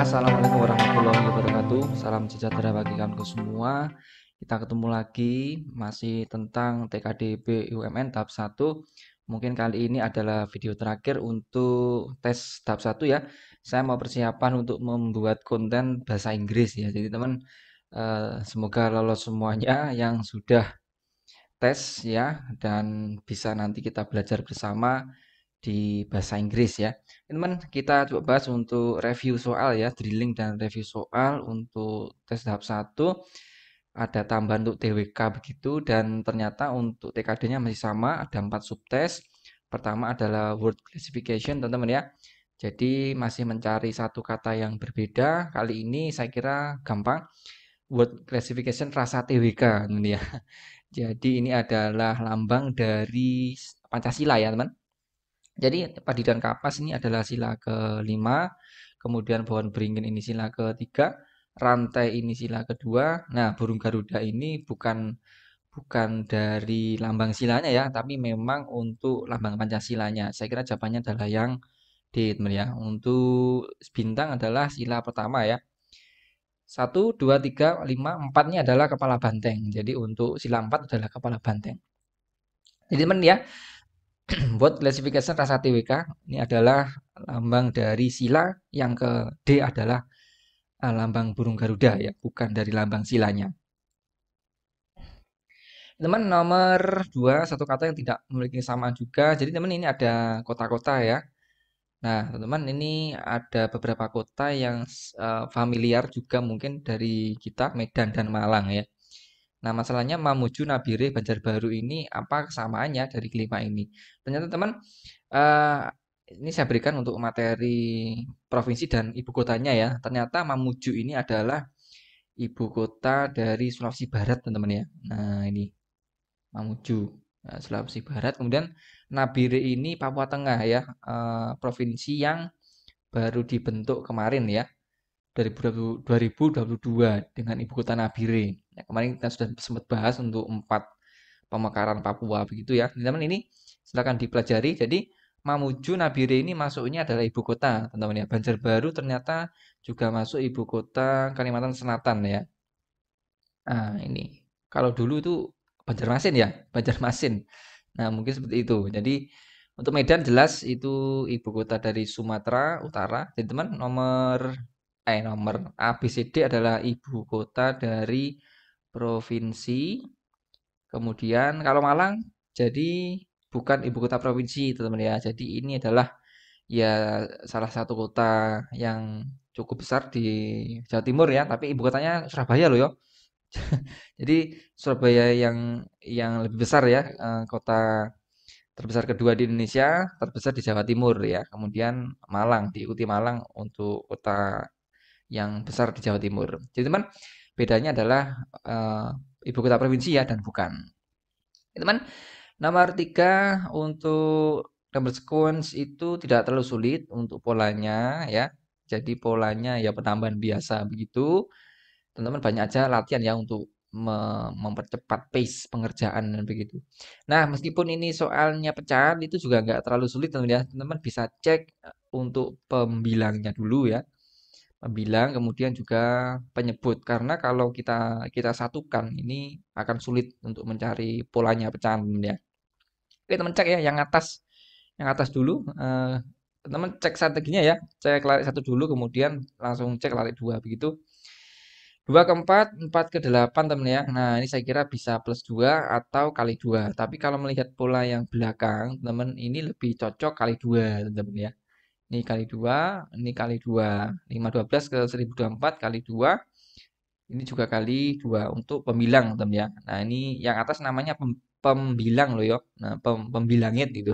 Assalamualaikum warahmatullahi wabarakatuh. Salam sejahtera bagi kawanku semua. Kita ketemu lagi masih tentang TKD BUMN tahap 1. Mungkin kali ini adalah video terakhir untuk tes tahap 1 ya. Saya mau persiapan untuk membuat konten bahasa Inggris ya. Jadi teman semoga lolos semuanya yang sudah tes ya, dan bisa nanti kita belajar bersama di bahasa Inggris ya. Teman, kita coba bahas untuk review soal ya, drilling dan review soal untuk tes tahap 1. Ada tambahan untuk TWK begitu, dan ternyata untuk TKD-nya masih sama, ada 4 subtes. Pertama adalah word classification, teman-teman ya. Jadi masih mencari satu kata yang berbeda. Kali ini saya kira gampang. Word classification rasa TWK, teman ya. Jadi ini adalah lambang dari Pancasila ya, teman. Jadi padi dan kapas ini adalah sila kelima, kemudian pohon beringin ini sila ketiga, rantai ini sila kedua. Nah, burung Garuda ini bukan dari lambang silanya ya, tapi memang untuk lambang Pancasilanya. Saya kira jawabannya adalah yang D, teman ya. Untuk bintang adalah sila pertama ya. 1, 2, 3, 5, 4 ini adalah kepala banteng. Jadi untuk sila 4 adalah kepala banteng. Jadi teman ya, buat classification rasa TWK ini adalah lambang dari sila, yang ke D adalah lambang burung Garuda ya, bukan dari lambang silanya. Teman, nomor 2, satu kata yang tidak memiliki kesamaan juga. Jadi teman, ini ada kota-kota ya. Nah, teman-teman, ini ada beberapa kota yang familiar juga mungkin dari kita, Medan dan Malang ya. Nah, masalahnya Mamuju, Nabire, Banjarbaru ini apa kesamaannya dari kelima ini? Ternyata teman, eh, ini saya berikan untuk materi provinsi dan ibu kotanya ya. Ternyata Mamuju ini adalah ibu kota dari Sulawesi Barat, teman-teman ya. Nah, ini Mamuju, Sulawesi Barat. Kemudian Nabire ini Papua Tengah ya, provinsi yang baru dibentuk kemarin ya. 2022 dengan ibu kota Nabire. Ya, kemarin kita sudah sempat bahas untuk 4 pemekaran Papua begitu ya. Teman-teman, ini silakan dipelajari. Jadi Mamuju, Nabire ini masuknya adalah ibu kota, teman-teman ya. Banjarbaru ternyata juga masuk ibu kota Kalimantan Selatan ya. Nah, ini kalau dulu itu Banjarmasin ya, Banjarmasin. Nah, mungkin seperti itu. Jadi untuk Medan jelas itu ibu kota dari Sumatera Utara. Jadi teman, nomor A, B, C, D adalah ibu kota dari provinsi. Kemudian kalau Malang jadi bukan ibu kota provinsi, teman-teman ya. Jadi ini adalah ya salah satu kota yang cukup besar di Jawa Timur ya, tapi ibu kotanya Surabaya loh ya. Jadi Surabaya yang lebih besar ya, kota terbesar kedua di Indonesia, terbesar di Jawa Timur ya. Kemudian Malang, diikuti Malang untuk kota yang besar di Jawa Timur. Jadi teman, bedanya adalah eh, ibu kota provinsi ya, dan bukan. Teman, nomor 3 untuk number sequence itu tidak terlalu sulit untuk polanya ya. Jadi polanya ya penambahan biasa begitu. Teman-teman banyak aja latihan ya untuk mempercepat pace pengerjaan dan begitu. Nah, meskipun ini soalnya pecahan, itu juga nggak terlalu sulit teman-teman ya. Teman-teman bisa cek untuk pembilangnya dulu ya. Pembilang, kemudian juga penyebut. Karena kalau kita kita satukan, ini akan sulit untuk mencari polanya pecahan ya. Oke, teman, cek ya yang atas dulu. Teman cek strateginya ya, cek larik 1 dulu, kemudian langsung cek larik 2 begitu. 2 ke 4, 4 ke 8 teman ya. Nah, ini saya kira bisa plus 2 atau kali 2. Tapi kalau melihat pola yang belakang, teman, ini lebih cocok kali 2, teman ya. Ini kali 2, ini kali 2. 512 ke 1024 kali 2. Ini juga kali 2 untuk pembilang, teman ya. Nah, ini yang atas namanya pembilang loh ya. Nah, pembilangit itu.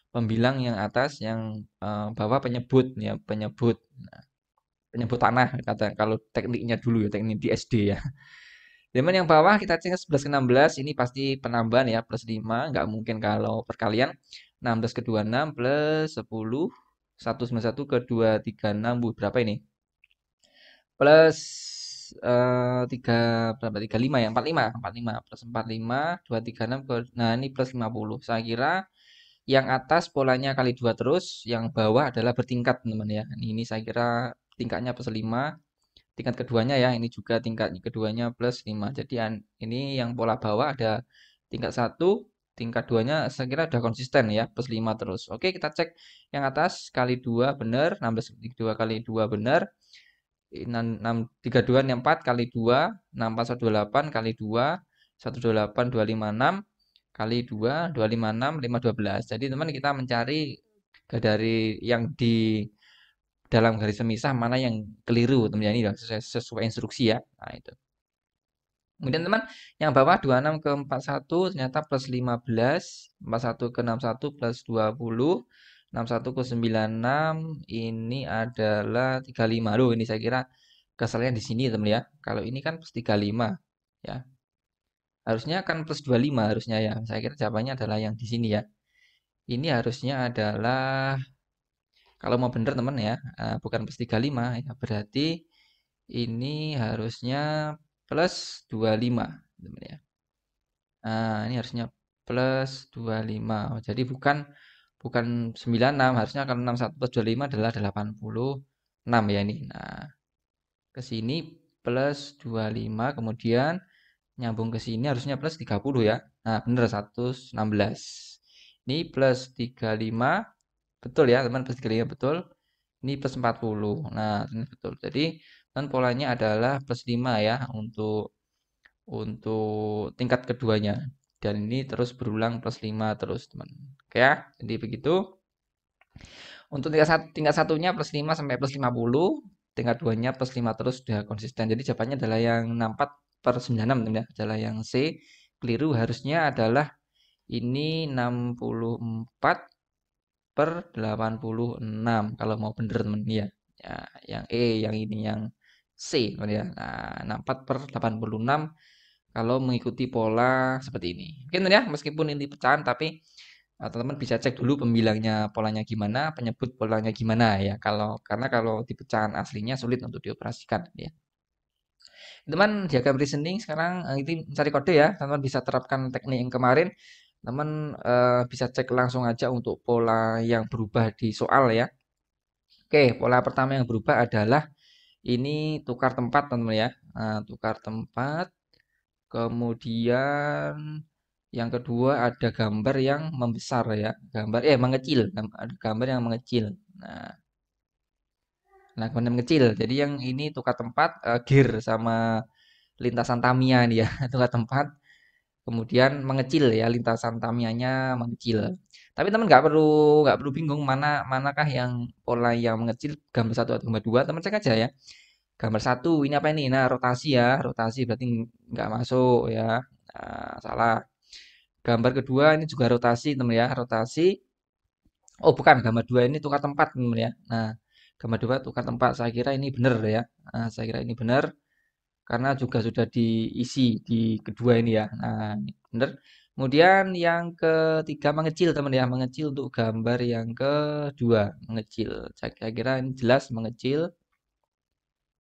Pembilang yang atas, yang bawah penyebut ya, penyebut. Nah, penyebut tanah kata kalau tekniknya dulu ya, teknik di SD ya. Zaman yang bawah kita cek 11 ke 16, ini pasti penambahan ya, plus 5, nggak mungkin kalau perkalian. 16 ke 26 plus 10, 191 ke 236, berapa ini? Plus 3 berapa? 35 ya, 45, 45 plus 45 236 ke, nah ini plus 50. Saya kira yang atas polanya kali 2 terus, yang bawah adalah bertingkat teman-teman ya. Ini saya kira tingkatnya plus 5, tingkat keduanya ya, ini juga tingkat keduanya plus 5. Jadi ini yang pola bawah ada tingkat 1, tingkat 2-nya saya kira udah konsisten ya, plus 5 terus. Oke, kita cek yang atas kali 2 benar, 16,2 kali 2 benar. 32 ini 4 kali 2, 64 128 kali 2, 128 256 kali 2, 256 512. Jadi teman kita mencari dari yang di dalam garis pemisah mana yang keliru teman ya, ini sesuai instruksi ya. Nah, itu. Kemudian teman, yang bawah 26 ke 41 ternyata plus 15, 41 ke 61 plus 20, 61 ke 96 ini adalah 35. Loh, ini saya kira kesalnya di sini teman ya. Kalau ini kan plus 35 ya. Harusnya kan plus 25 harusnya ya. Saya kira jawabannya adalah yang di sini ya. Ini harusnya adalah kalau mau benar teman ya, bukan plus 35 ya. Berarti ini harusnya plus 25 teman ya. Nah, ini harusnya plus 25. Oh, jadi bukan bukan 96, harusnya kalau 61 plus 25 adalah 86 ya ini. Nah, ke sini plus 25, kemudian nyambung ke sini harusnya plus 30 ya. Nah, bener 116. Ini plus 35, betul ya, teman, plus 35 betul. Ini plus 40. Nah, ini betul. Jadi, teman polanya adalah plus 5 ya untuk tingkat keduanya. Dan ini terus berulang plus 5 terus, teman. Oke ya, jadi begitu. Untuk tingkat satunya plus 5 sampai plus 50, tingkat duanya plus 5 terus sudah konsisten. Jadi jawabannya adalah yang 64 per 96 teman ya, adalah yang C. Keliru harusnya adalah ini 64 per 86 kalau mau bener teman ya. Ya, yang E, yang ini yang C teman ya. Nah, 64 per 86 kalau mengikuti pola seperti ini. Mungkin ya, meskipun ini pecahan tapi teman-teman bisa cek dulu pembilangnya polanya gimana, penyebut polanya gimana ya. Karena kalau di pecahan aslinya sulit untuk dioperasikan ya. Teman diagram reasoning sekarang ini mencari kode ya. Teman bisa terapkan teknik yang kemarin. Teman bisa cek langsung aja untuk pola yang berubah di soal ya. Oke, pola pertama yang berubah adalah ini tukar tempat teman ya. Nah, tukar tempat. Kemudian yang kedua ada gambar yang membesar ya, mengecil, ada gambar yang mengecil. Nah, gambar yang mengecil. Jadi yang ini tukar tempat gear sama lintasan Tamiya nih ya, tukar tempat. Kemudian mengecil ya, lintasan Tamiya-nya mengecil. Tapi teman nggak perlu bingung manakah yang pola yang mengecil, gambar satu atau gambar dua, teman cek aja ya. Gambar satu ini apa ini? Nah, rotasi ya, rotasi berarti nggak masuk ya. Nah, salah. Gambar kedua ini juga rotasi teman ya, rotasi. Oh bukan, gambar dua ini tukar tempat teman ya. Nah, gambar dua tukar tempat. Saya kira ini benar ya. Nah, saya kira ini benar karena juga sudah diisi di kedua ini ya. Nah, ini benar. Kemudian yang ketiga mengecil teman ya, mengecil untuk gambar yang kedua, mengecil. Saya kira ini jelas mengecil.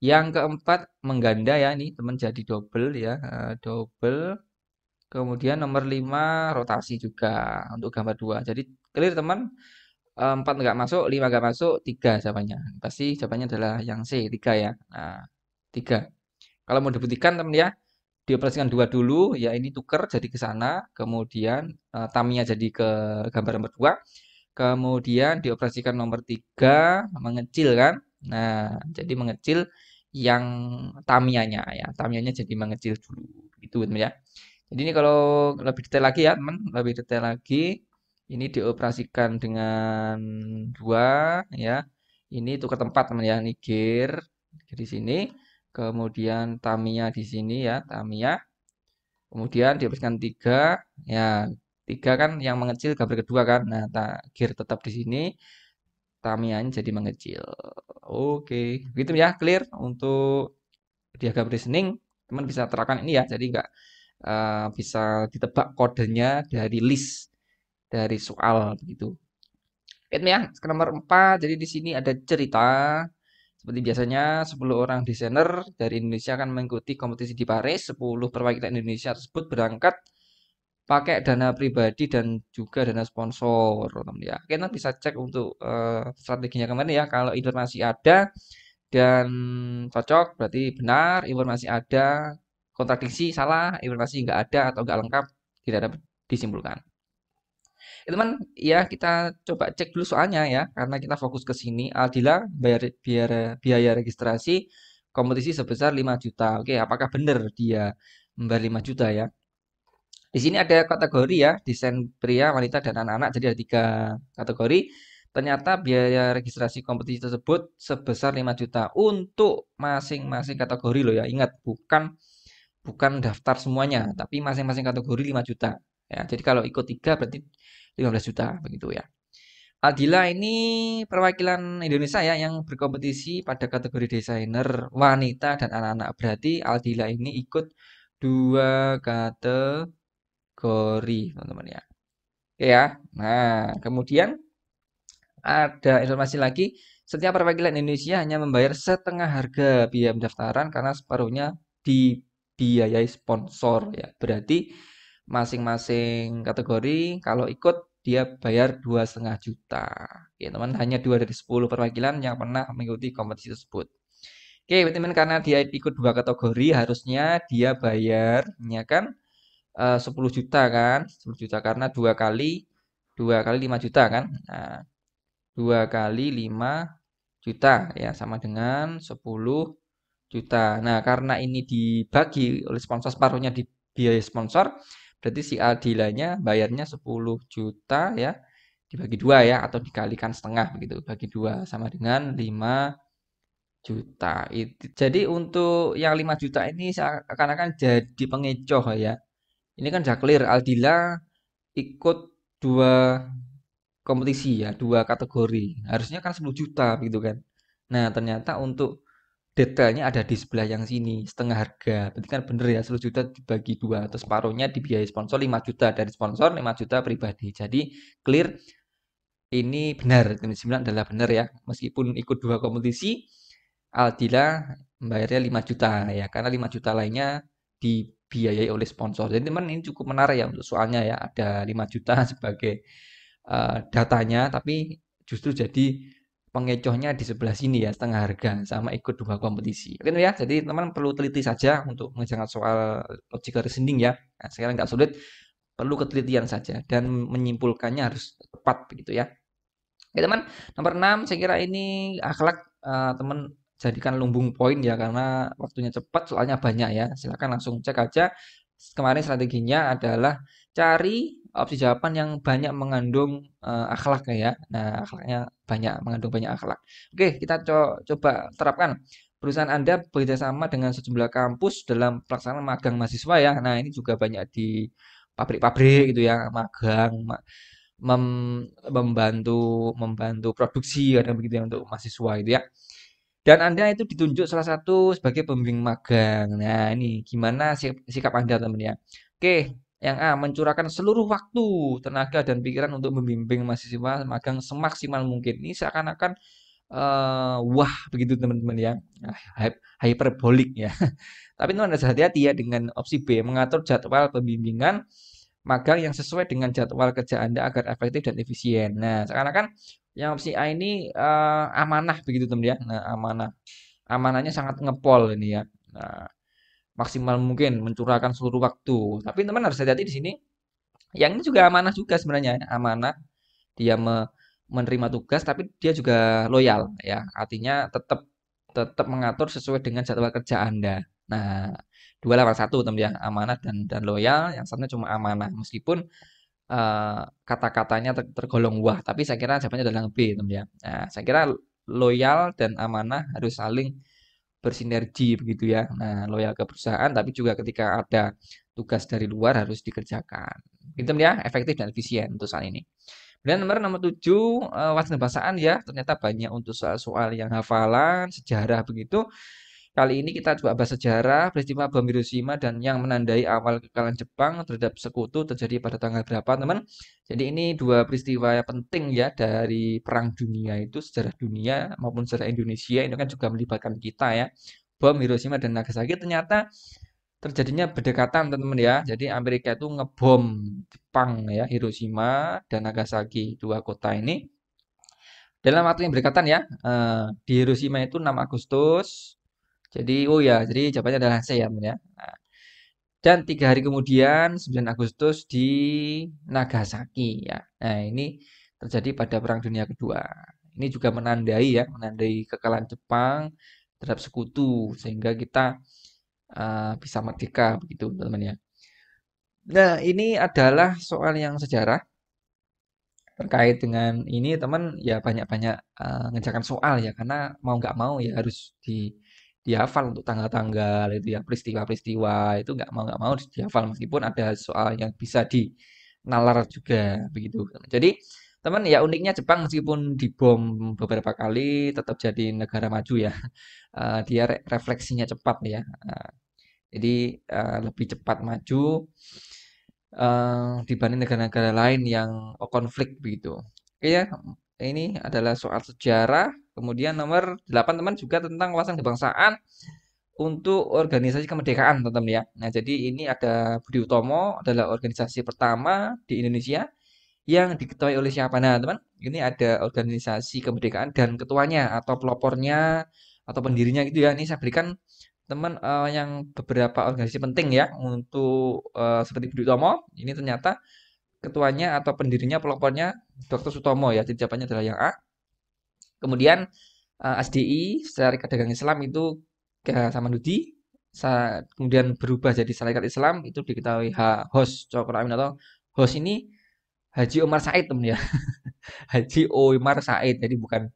Yang keempat mengganda ya, ini teman jadi double ya, double. Kemudian nomor 5 rotasi juga untuk gambar 2. Jadi clear teman, 4 nggak masuk, 5 nggak masuk, 3 jawabannya. Pasti jawabannya adalah yang C, 3 ya. Nah, 3. Kalau mau dibuktikan teman ya, dioperasikan 2 dulu, ya ini tuker jadi ke sana, kemudian Tamiya jadi ke gambar nomor 2, kemudian dioperasikan nomor 3, mengecil kan. Nah, jadi mengecil yang Tamiyanya ya, Tamiyanya jadi mengecil dulu. Gitu teman ya. Jadi ini kalau lebih detail lagi ya teman, lebih detail lagi ini dioperasikan dengan 2 ya. Ini tukar tempat teman ya, ini gear di sini, kemudian Tamiya di sini ya, Tamiya. Kemudian dioperasikan 3 ya. 3 kan yang mengecil gambar kedua kan. Nah, gear tetap di sini, Tamiya jadi mengecil. Oke, gitu ya, clear untuk diagram reasoning. Teman bisa terapkan ini ya, jadi nggak bisa ditebak kodenya dari list dari soal begitu. Oke ya, nomor 4. Jadi di sini ada cerita seperti biasanya 10 orang desainer dari Indonesia akan mengikuti kompetisi di Paris. 10 perwakilan Indonesia tersebut berangkat pakai dana pribadi dan juga dana sponsor, teman ya. Kita bisa cek untuk strateginya kemarin ya. Kalau informasi ada dan cocok berarti benar, informasi ada, kontradiksi salah, informasi nggak ada atau nggak lengkap tidak dapat disimpulkan. Teman, ya kita coba cek dulu soalnya ya, karena kita fokus ke sini. Aldila bayar biaya registrasi kompetisi sebesar 5 juta. Oke, apakah benar dia membayar 5 juta ya? Di sini ada kategori ya, desain pria, wanita, dan anak-anak. Jadi ada 3 kategori. Ternyata biaya registrasi kompetisi tersebut sebesar 5 juta untuk masing-masing kategori loh ya. Ingat, bukan daftar semuanya, tapi masing-masing kategori 5 juta. Ya, jadi kalau ikut 3 berarti 15 juta begitu ya. Aldila ini perwakilan Indonesia ya yang berkompetisi pada kategori desainer wanita dan anak-anak. Berarti Aldila ini ikut 2 kategori, teman-teman ya. Oke ya. Nah, kemudian ada informasi lagi, setiap perwakilan Indonesia hanya membayar setengah harga biaya pendaftaran karena separuhnya dibiayai sponsor ya. Berarti masing-masing kategori kalau ikut dia bayar 2,5 juta. Ya, teman hanya 2 dari 10 perwakilan yang pernah mengikuti kompetisi tersebut. Oke, teman karena dia ikut 2 kategori harusnya dia bayarnya kan 10 juta kan, 10 juta karena 2 kali 5 juta kan. Nah, 2 kali 5 juta ya sama dengan 10 juta. Nah, karena ini dibagi oleh sponsor separuhnya di biaya sponsor, berarti si Aldilanya bayarnya 10 juta ya dibagi 2 ya atau dikalikan setengah begitu. Bagi 2 sama dengan 5 juta. Jadi untuk yang 5 juta ini seakan-akan jadi pengecoh ya. Ini kan udah clear Aldila ikut 2 kompetisi ya, 2 kategori. Harusnya kan 10 juta begitu kan. Nah, ternyata untuk detailnya ada di sebelah yang sini, setengah harga. Berarti kan bener ya, 10 juta dibagi 2 atau separuhnya dibiayai sponsor 5 juta dari sponsor, 5 juta pribadi. Jadi clear ini benar, Tim 9 adalah benar ya. Meskipun ikut 2 kompetisi, Aldila membayarnya 5 juta ya, karena 5 juta lainnya dibiayai oleh sponsor. Jadi teman ini cukup menarik ya untuk soalnya ya, ada 5 juta sebagai datanya, tapi justru jadi pengecohnya di sebelah sini ya, setengah harga sama ikut 2 kompetisi. Oke ya, jadi teman perlu teliti saja untuk mengerjakan soal logical reasoning ya. Nah, sekarang nggak sulit, perlu ketelitian saja dan menyimpulkannya harus tepat begitu ya. Oke teman, nomor 6 saya kira ini akhlak teman jadikan lumbung poin ya karena waktunya cepat soalnya banyak ya. Silakan langsung cek aja. Kemarin strateginya adalah cari opsi jawaban yang banyak mengandung akhlak ya. Nah, akhlaknya mengandung banyak akhlak. Oke, kita coba terapkan. Perusahaan Anda bekerjasama dengan sejumlah kampus dalam pelaksanaan magang mahasiswa ya. Nah, ini juga banyak di pabrik-pabrik gitu ya, magang, membantu membantu produksi kadang begitu ya untuk mahasiswa itu ya. Dan Anda itu ditunjuk salah satu sebagai pembimbing magang. Nah, ini gimana sikap Anda teman ya? Oke, yang A, mencurahkan seluruh waktu, tenaga dan pikiran untuk membimbing mahasiswa magang semaksimal mungkin. Ini seakan-akan wah begitu teman-teman ya. Hyperbolik ya. Tapi teman harus hati-hati ya dengan opsi B, mengatur jadwal pembimbingan magang yang sesuai dengan jadwal kerja Anda agar efektif dan efisien. Nah, sekarang kan yang opsi A ini amanah begitu teman ya. Nah, amanahnya sangat ngepol ini ya. Nah, maksimal mungkin mencurahkan seluruh waktu. Tapi teman harus hati-hati di sini. Yang ini juga amanah juga sebenarnya, ya. Amanah dia menerima tugas tapi dia juga loyal ya. Artinya tetap tetap mengatur sesuai dengan jadwal kerja Anda. Nah, 2 lawan 1 teman ya, amanah dan loyal. Yang satunya cuma amanah meskipun kata-katanya tergolong wah, tapi saya kira jawabannya adalah B, teman ya. Nah, saya kira loyal dan amanah harus saling bersinergi begitu ya. Nah, loyal ke perusahaan, tapi juga ketika ada tugas dari luar harus dikerjakan. Gitu ya, efektif dan efisien untuk saat ini. Dan nomor 7, wawasan bahasaan ya, ternyata banyak untuk soal-soal yang hafalan, sejarah begitu. Kali ini kita coba bahas sejarah peristiwa bom Hiroshima dan yang menandai awal kekalahan Jepang terhadap sekutu terjadi pada tanggal berapa, teman? Jadi ini 2 peristiwa yang penting ya dari Perang Dunia itu, sejarah dunia maupun sejarah Indonesia ini kan juga melibatkan kita ya. Bom Hiroshima dan Nagasaki ternyata terjadinya berdekatan teman-teman ya. Jadi Amerika itu ngebom Jepang ya, Hiroshima dan Nagasaki, 2 kota ini dalam waktu yang berdekatan ya. Di Hiroshima itu 6 Agustus. Jadi, oh ya, jadi jawabannya adalah C ya, teman ya. Nah, dan 3 hari kemudian, 9 Agustus di Nagasaki ya. Nah, ini terjadi pada Perang Dunia Kedua. Ini juga menandai ya, menandai kekalahan Jepang terhadap sekutu sehingga kita bisa merdeka begitu, teman-teman ya. Nah, ini adalah soal yang sejarah terkait dengan ini teman ya banyak-banyak ngerjakan soal ya karena mau nggak mau ya harus dihafal untuk tanggal-tanggal itu ya peristiwa-peristiwa itu nggak mau dihafal meskipun ada soal yang bisa dinalar juga begitu. Jadi teman ya uniknya Jepang meskipun dibom beberapa kali tetap jadi negara maju ya. Dia refleksinya cepat ya. Jadi lebih cepat maju dibanding negara-negara lain yang konflik begitu. Oke ya, ini adalah soal sejarah. Kemudian nomor 8 teman juga tentang wawasan kebangsaan untuk organisasi kemerdekaan teman-teman ya. Nah, jadi ini ada Budi Utomo adalah organisasi pertama di Indonesia yang diketuai oleh siapa? Nah, teman, ini ada organisasi kemerdekaan dan ketuanya atau pelopornya atau pendirinya gitu ya. Ini saya berikan teman yang beberapa organisasi penting ya untuk seperti Budi Utomo. Ini ternyata ketuanya atau pendirinya pelopornya Dr. Sutomo ya. Jadi jawabannya adalah yang A. Kemudian SDI, Syarikat Dagang Islam itu Samanhudi. Kemudian berubah jadi Syarikat Islam itu diketahui Hos Cokro Aminoto. Hos ini Haji Omar Said teman ya. Haji Omar Said. Jadi bukan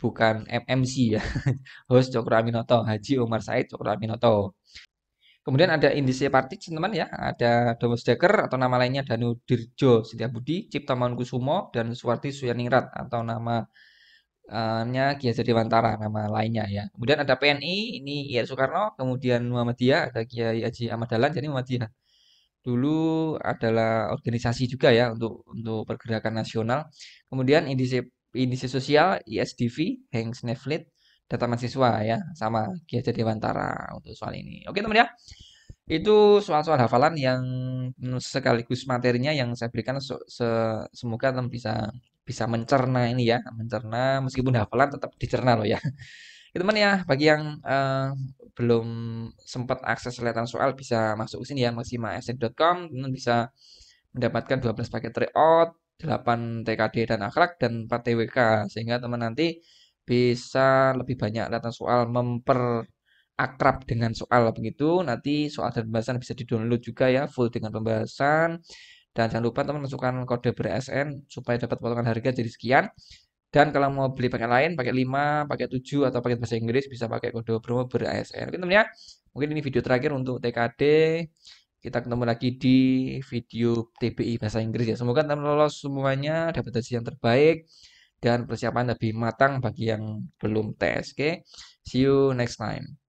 bukan MMC ya. Hos Cokro Aminoto, Haji Omar Said Cokro Aminoto. Kemudian ada Indise Partik teman-teman ya, ada Thomas Dekker atau nama lainnya Danu Dirjo Setiabudi, Cipta Mangunkusumo dan Suwardi Suyaningrat atau nama nya Ki Hajar Dewantara nama lainnya ya. Kemudian ada PNI ini IR Soekarno, kemudian Muhammadiyah ada Kiai Haji Ahmad Dahlan. Jadi Muhammadiyah dulu adalah organisasi juga ya untuk pergerakan nasional. Kemudian indisi indisi sosial ISDV, Henk Sneflit, data mahasiswa ya sama Ki Hajar Dewantara untuk soal ini. Oke teman ya. Itu soal-soal hafalan yang sekaligus materinya yang saya berikan semoga teman bisa bisa mencerna ini ya, mencerna meskipun hafalan tetap dicerna loh ya. Ya, teman ya, bagi yang belum sempat akses liatan soal bisa masuk ke sini ya, maximaesset.com, teman bisa mendapatkan 12 paket tryout, 8 TKD dan akhlak dan 4 TWK sehingga teman nanti bisa lebih banyak liatan soal akrab dengan soal begitu. Nanti soal dan pembahasan bisa di-download juga ya, full dengan pembahasan. Dan jangan lupa teman masukkan kode ber-ASN supaya dapat potongan harga jadi sekian. Dan kalau mau beli paket lain, paket 5, paket 7, atau paket bahasa Inggris bisa pakai kode promo ber-ASN. Oke teman ya, mungkin ini video terakhir untuk TKD. Kita ketemu lagi di video TBI bahasa Inggris ya. Semoga teman lolos semuanya, dapat hasil yang terbaik dan persiapan lebih matang bagi yang belum tes. Oke, see you next time.